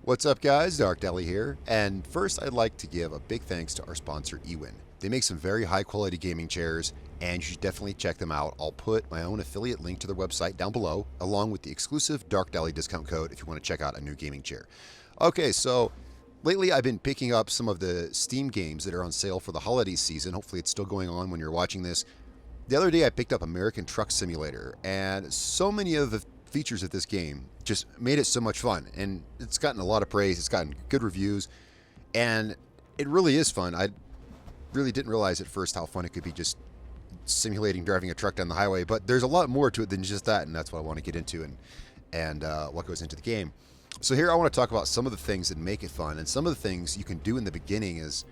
What's up, guys? Dark Deli here. And first, I'd like to give a big thanks to our sponsor, Ewin. They make some very high quality gaming chairs, and you should definitely check them out. I'll put my own affiliate link to their website down below, along with the exclusive Dark Deli discount code if you want to check out a new gaming chair. Okay, so lately I've been picking up some of the Steam games that are on sale for the holiday season. Hopefully, it's still going on when you're watching this. The other day, I picked up American Truck Simulator, and so many of the features of this game just made it so much fun, and it's gotten a lot of praise. It's gotten good reviews, and it really is fun. I really didn't realize at first how fun it could be just simulating driving a truck down the highway, but there's a lot more to it than just that, and that's what I want to get into and what goes into the game. So here I want to talk about some of the things that make it fun, and some of the things you can do in the beginning is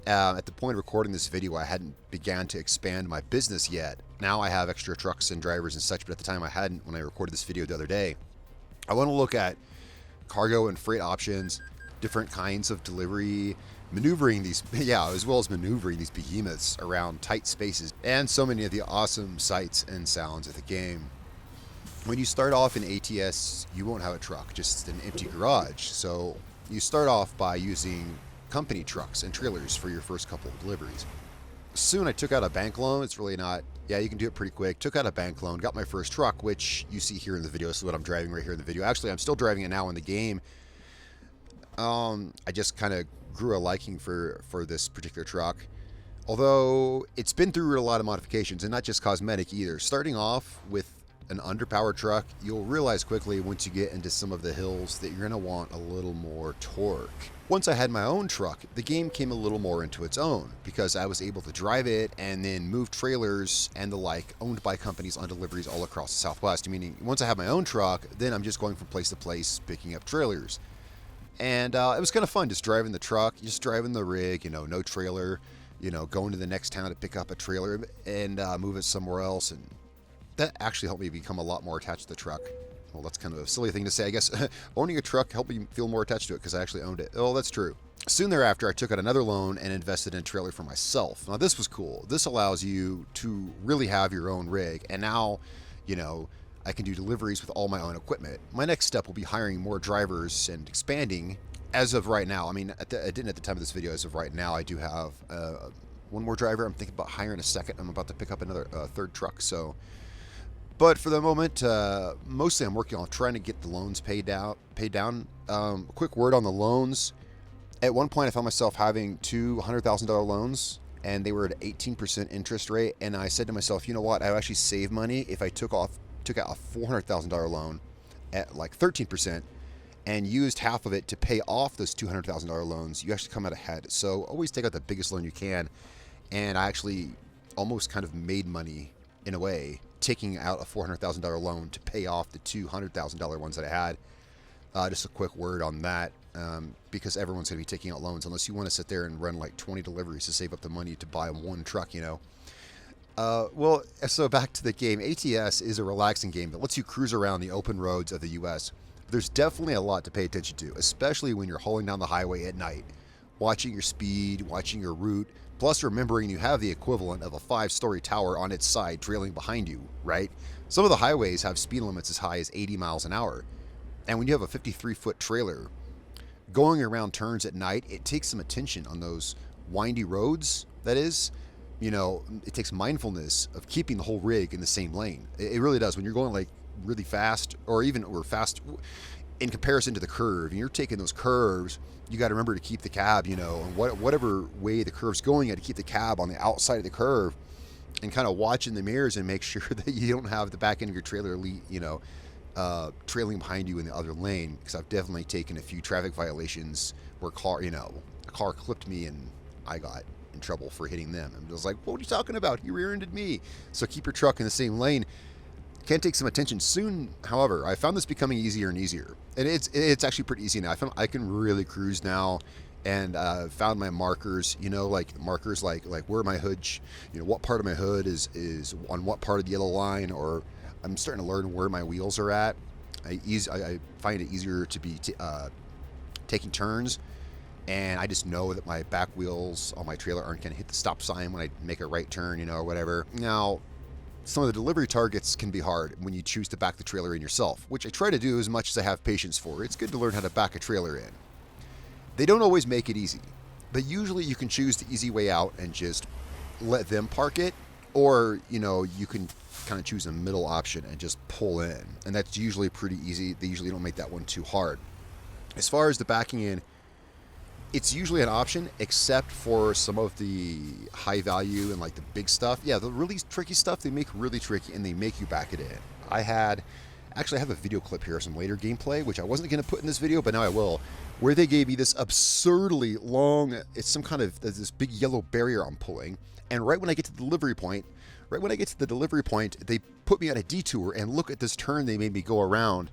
at the point of recording this video, I hadn't began to expand my business yet. Now I have extra trucks and drivers and such, but at the time I hadn't when I recorded this video the other day. I want to look at cargo and freight options, different kinds of delivery, maneuvering these, as well as maneuvering these behemoths around tight spaces, and so many of the awesome sights and sounds of the game. When you start off in ATS, you won't have a truck, just an empty garage. So you start off by using company trucks and trailers for your first couple of deliveries. Soon I took out a bank loan. It's really not, you can do it pretty quick. Took out a bank loan, got my first truck, which you see here in the video. This is what I'm driving right here in the video. Actually, I'm still driving it now in the game. I just kind of grew a liking for this particular truck. Although it's been through a lot of modifications, and not just cosmetic either. Starting off with an underpowered truck, you'll realize quickly once you get into some of the hills that you're going to want a little more torque. Once I had my own truck, the game came a little more into its own because I was able to drive it and then move trailers and the like owned by companies on deliveries all across the Southwest. Meaning, once I have my own truck, then I'm just going from place to place picking up trailers. And it was kind of fun just driving the truck, just driving the rig, no trailer, going to the next town to pick up a trailer and move it somewhere else. And that actually helped me become a lot more attached to the truck. Well, that's kind of a silly thing to say, I guess. Owning a truck helped me feel more attached to it because I actually owned it. Oh, that's true. Soon thereafter, I took out another loan and invested in a trailer for myself. Now, this was cool. This allows you to really have your own rig. And now, I can do deliveries with all my own equipment. My next step will be hiring more drivers and expanding. As of right now, I didn't at the time of this video. As of right now, I do have one more driver. I'm thinking about hiring a second. I'm about to pick up another third truck. But for the moment, mostly I'm working on trying to get the loans paid down. A quick word on the loans. At one point, I found myself having two $100,000 loans, and they were at 18% interest rate. And I said to myself, you know what? I would actually save money if I took out a $400,000 loan at like 13% and used half of it to pay off those $200,000 loans. You actually come out ahead. So always take out the biggest loan you can. And I actually almost kind of made money in a way, taking out a $400,000 loan to pay off the $200,000 ones that I had. Just a quick word on that, because everyone's going to be taking out loans unless you want to sit there and run like 20 deliveries to save up the money to buy one truck, Well, so back to the game. ATS is a relaxing game that lets you cruise around the open roads of the U.S. There's definitely a lot to pay attention to, especially when you're hauling down the highway at night, watching your speed, watching your route, plus remembering you have the equivalent of a 5-story tower on its side trailing behind you, right? Some of the highways have speed limits as high as 80 miles an hour. And when you have a 53-foot trailer going around turns at night, it takes some attention on those windy roads, that is. It takes mindfulness of keeping the whole rig in the same lane. It really does. When you're going like really fast or fast in comparison to the curve, and you're taking those curves, you got to remember to keep the cab, and whatever way the curve's going, you got to keep the cab on the outside of the curve and kind of watch in the mirrors and make sure that you don't have the back end of your trailer, trailing behind you in the other lane. Because I've definitely taken a few traffic violations where a car clipped me and I got in trouble for hitting them. And I was like, what are you talking about? You rear-ended me. So keep your truck in the same lane. Can take some attention. Soon, however, I found this becoming easier and easier, and it's actually pretty easy now. I found I can really cruise now, and found my markers. Like markers like where my hood, what part of my hood is on what part of the yellow line, or I'm starting to learn where my wheels are at. I find it easier to be taking turns, and I just know that my back wheels on my trailer aren't going to hit the stop sign when I make a right turn, or whatever. Now, some of the delivery targets can be hard when you choose to back the trailer in yourself, which I try to do as much as I have patience for. It's good to learn how to back a trailer in. They don't always make it easy, but usually you can choose the easy way out and just let them park it, or, you can kind of choose a middle option and just pull in, and that's usually pretty easy. They usually don't make that one too hard. As far as the backing in, it's usually an option, except for some of the high value and like the big stuff. Yeah, the really tricky stuff, they make really tricky and they make you back it in. I have a video clip here of some later gameplay, which I wasn't going to put in this video, but now I will, where they gave me this absurdly long, it's some kind of, there's this big yellow barrier I'm pulling, and right when I get to the delivery point, they put me on a detour, and look at this turn they made me go around.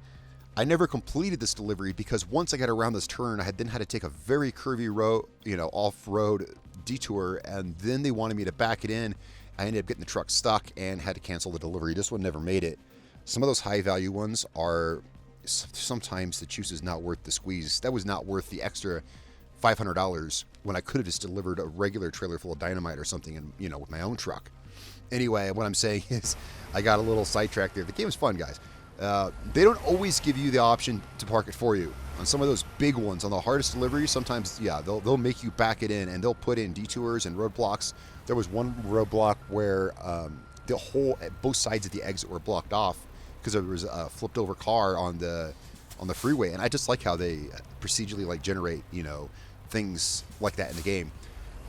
I never completed this delivery because once I got around this turn, I had to take a very curvy road, off-road detour, and then they wanted me to back it in. I ended up getting the truck stuck and had to cancel the delivery. This one never made it. Some of those high-value ones are, sometimes the juice is not worth the squeeze. That was not worth the extra $500 when I could have just delivered a regular trailer full of dynamite or something, and with my own truck. Anyway, what I'm saying is, I got a little sidetracked there. The game is fun, guys. They don't always give you the option to park it for you. On some of those big ones, on the hardest deliveries, sometimes, they'll make you back it in, and they'll put in detours and roadblocks. There was one roadblock where both sides of the exit were blocked off because there was a flipped over car on the freeway, and I just like how they procedurally generate things like that in the game.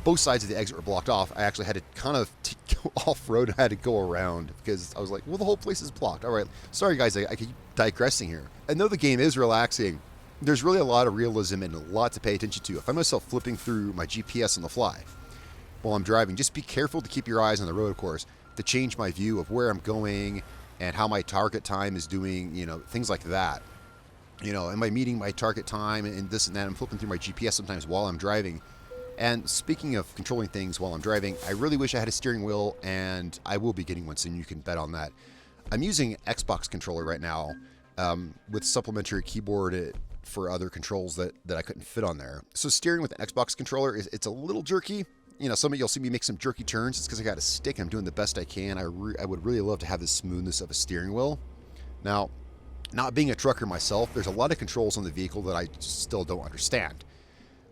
Both sides of the exit were blocked off. I actually had to kind of go off-road. I had to go around because I was like, well, the whole place is blocked. All right. Sorry, guys. I keep digressing here. I know the game is relaxing. There's really a lot of realism and a lot to pay attention to. I find myself flipping through my GPS on the fly while I'm driving. Just be careful to keep your eyes on the road, of course, to change my view of where I'm going and how my target time is doing, things like that. Am I meeting my target time and this and that? I'm flipping through my GPS sometimes while I'm driving. And speaking of controlling things while I'm driving, I really wish I had a steering wheel, and I will be getting one soon. You can bet on that. I'm using Xbox controller right now with supplementary keyboard for other controls that I couldn't fit on there. So steering with an Xbox controller, it's a little jerky. Some of you'll see me make some jerky turns. It's because I got a stick. I'm doing the best I can. I would really love to have the smoothness of a steering wheel. Now, not being a trucker myself, there's a lot of controls on the vehicle that I just still don't understand.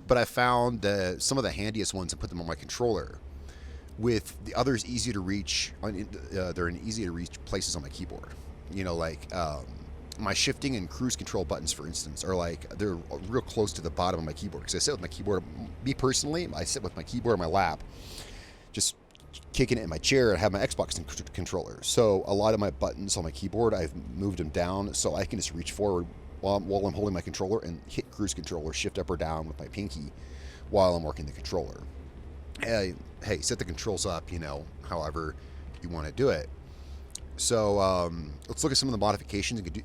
But I found some of the handiest ones and put them on my controller. With the others easy to reach, they're in easy to reach places on my keyboard. My shifting and cruise control buttons, for instance, are they're real close to the bottom of my keyboard. Because I sit with my keyboard, me personally, I sit with my keyboard on my lap, just kicking it in my chair and have my Xbox controller. So a lot of my buttons on my keyboard, I've moved them down so I can just reach forward while I'm holding my controller and hit cruise control or shift up or down with my pinky while I'm working the controller. Hey, set the controls up, however you want to do it. So let's look at some of the modifications you can do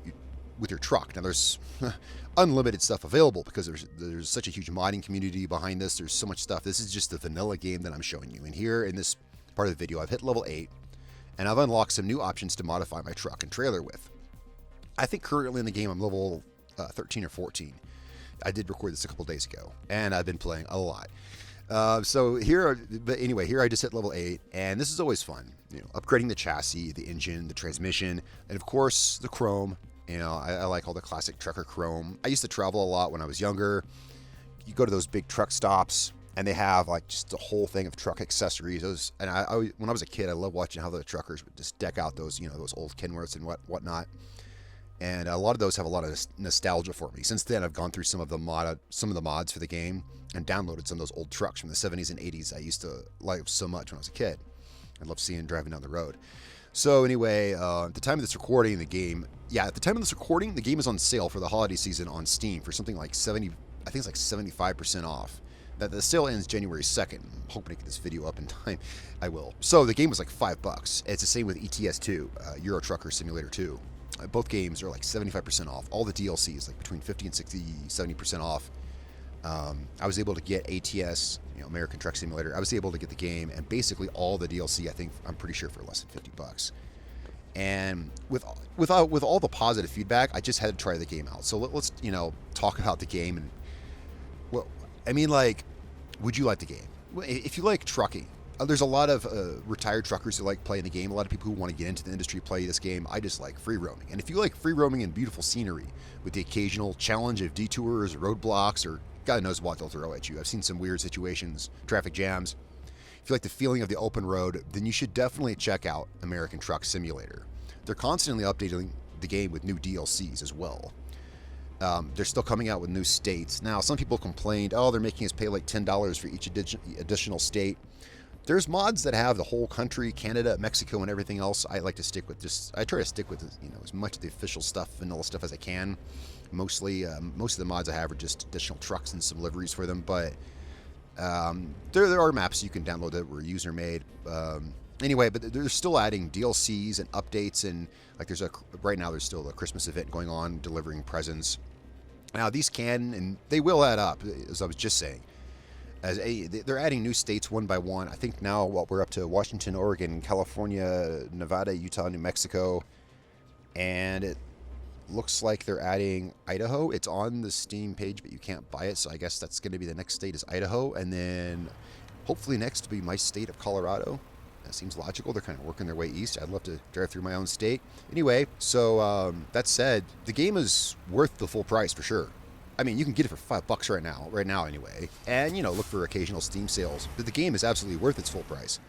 with your truck. Now, there's unlimited stuff available because there's such a huge modding community behind this. There's so much stuff. This is just the vanilla game that I'm showing you. And here in this part of the video, I've hit level 8, and I've unlocked some new options to modify my truck and trailer with. I think currently in the game I'm level 13 or 14. I did record this a couple days ago, and I've been playing a lot. But anyway, here I just hit level 8, and this is always fun. Upgrading the chassis, the engine, the transmission, and of course the chrome. I like all the classic trucker chrome. I used to travel a lot when I was younger. You go to those big truck stops, and they have just a whole thing of truck accessories. When I was a kid, I loved watching how the truckers would just deck out those old Kenworths and whatnot. And a lot of those have a lot of nostalgia for me. Since then, I've gone through some of the mods for the game and downloaded some of those old trucks from the 70s and 80s I used to like so much when I was a kid. I loved seeing driving down the road. So anyway, at the time of this recording, the game is on sale for the holiday season on Steam for something like 75% off. The sale ends January 2nd. I'm hoping to get this video up in time. I will. So the game was like $5. It's the same with ETS2, Euro Trucker Simulator 2. Both games are like 75% off. All the DLC is like between 50 and 60, 70% off. I was able to get ATS, American Truck Simulator. I was able to get the game and basically all the DLC. I'm pretty sure for less than $50. And with all the positive feedback, I just had to try the game out. So let's talk about the game. And would you like the game? If you like trucking, There's a lot of retired truckers who like playing the game. A lot of people who want to get into the industry play this game. I just like free roaming. And if you like free roaming and beautiful scenery with the occasional challenge of detours, roadblocks, or God knows what they'll throw at you. I've seen some weird situations, traffic jams. If you like the feeling of the open road, then you should definitely check out American Truck Simulator. They're constantly updating the game with new DLCs as well. They're still coming out with new states. Now, some people complained, oh, they're making us pay like $10 for each additional state. There's mods that have the whole country, Canada, Mexico, and everything else. I like to stick with just, I try to stick with, as much of the official stuff, vanilla stuff as I can. Mostly, most of the mods I have are just additional trucks and some liveries for them, but there are maps you can download that were user made. Anyway, but they're still adding DLCs and updates, and like right now there's still a Christmas event going on, delivering presents. Now these can and they will add up, as I was just saying. They're adding new states one by one. I think now we're up to Washington, Oregon, California, Nevada, Utah, New Mexico, and it looks like they're adding Idaho. It's on the Steam page, but you can't buy it, so I guess that's going to be the next state is Idaho, and then hopefully next will be my state of Colorado. That seems logical. They're kind of working their way east. I'd love to drive through my own state. Anyway, so that said, the game is worth the full price for sure. I mean, you can get it for $5 right now anyway, and look for occasional Steam sales. But the game is absolutely worth its full price.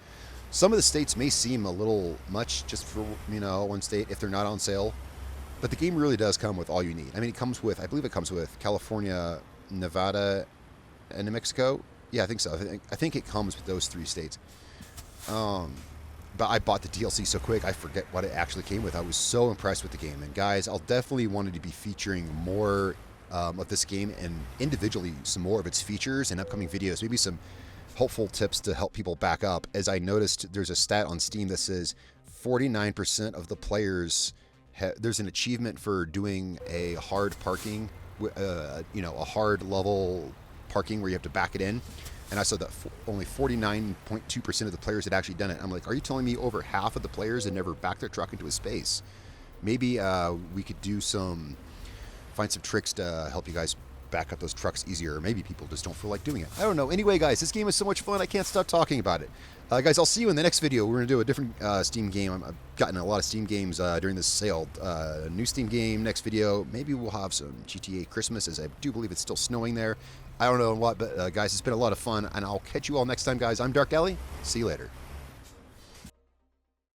Some of the states may seem a little much just for one state if they're not on sale, but the game really does come with all you need. I mean, it comes with, I believe it comes with California, Nevada, and New Mexico. Yeah, I think so. I think it comes with those 3 states. But I bought the DLC so quick, I forget what it actually came with. I was so impressed with the game. And guys, I'll definitely wanted to be featuring more of this game and individually some more of its features in upcoming videos. Maybe some helpful tips to help people back up. As I noticed, there's a stat on Steam that says 49% of the players, there's an achievement for doing a hard parking, a hard level parking where you have to back it in. And I saw that only 49.2% of the players had actually done it. I'm like, are you telling me over half of the players had never backed their truck into a space? Maybe we could find some tricks to help you guys back up those trucks easier. Or maybe people just don't feel like doing it. I don't know. Anyway, guys, this game is so much fun. I can't stop talking about it. Guys, I'll see you in the next video. We're going to do a different Steam game. I've gotten a lot of Steam games during this sale. A new Steam game, next video. Maybe we'll have some GTA Christmas, as I do believe it's still snowing there. I don't know what, but guys, it's been a lot of fun, and I'll catch you all next time, guys. I'm Dark Alley. See you later.